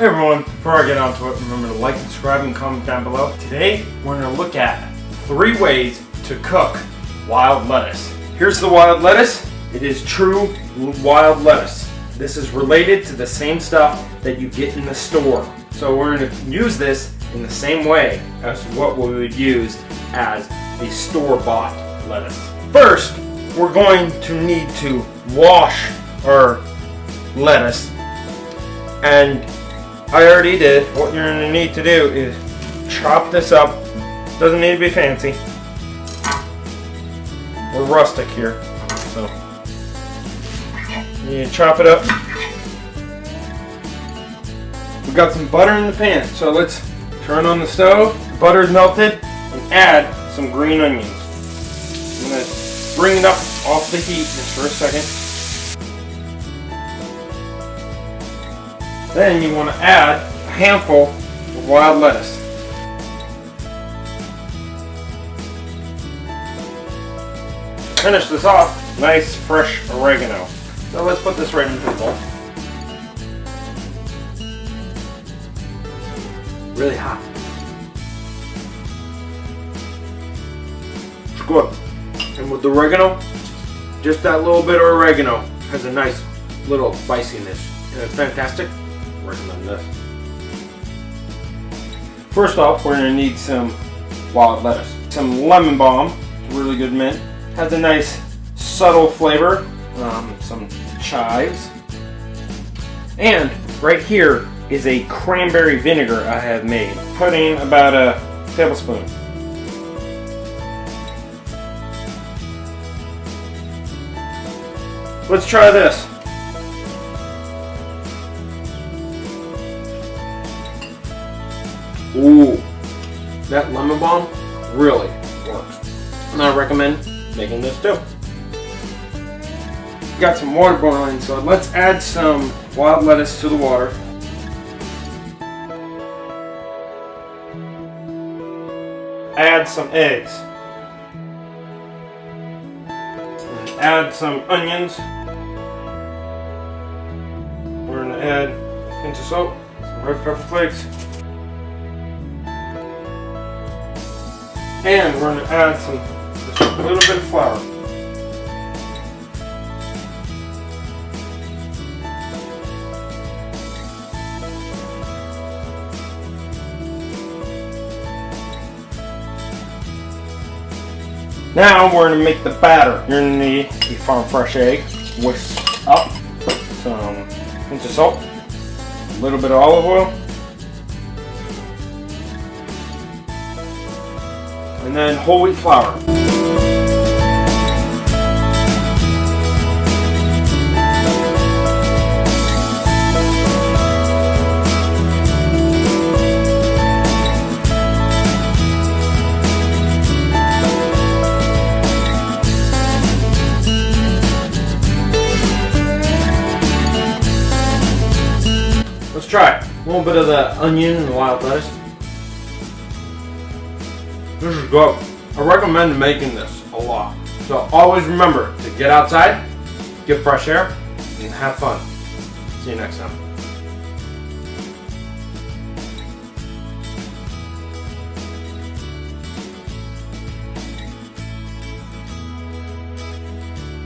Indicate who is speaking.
Speaker 1: Hey everyone, before I get on to it, remember to like, subscribe, and comment down below. Today, we're going to look at 3 ways to cook wild lettuce. Here's the wild lettuce. It is true wild lettuce. This is related to the same stuff that you get in the store. So we're going to use this in the same way as what we would use as the store-bought lettuce. First, we're going to need to wash our lettuce. And I already did. What you're going to need to do is chop this up. Doesn't need to be fancy. We're rustic here, so you chop it up. We've got some butter in the pan, so let's turn on the stove. The butter's melted, and add some green onions. I'm going to bring it up off the heat just for a second. Then you want to add a handful of wild lettuce. To finish this off, nice fresh oregano. So let's put this right into the bowl. Really hot. It's good. And with the oregano, just that little bit of oregano has a nice little spiciness. And it's fantastic. Recommend this. First off, we're going to need some wild lettuce. Some lemon balm, it's really good mint. Has a nice subtle flavor. Some chives. And right here is a cranberry vinegar I have made. Put in about a tablespoon. Let's try this. Ooh, that lemon balm really works. And I recommend making this too. Got some water boiling, so let's add some wild lettuce to the water. Add some eggs. And add some onions. We're going to add a pinch of salt, some red pepper flakes. And we're going to add just a little bit of flour. Now we're going to make the batter. You're going to need a farm fresh egg, whisk up, some pinch of salt, a little bit of olive oil, and then whole wheat flour. Let's try it. A little bit of the onion and the wild lettuce. This is good. I recommend making this a lot. So always remember to get outside, get fresh air, and have fun. See you next time.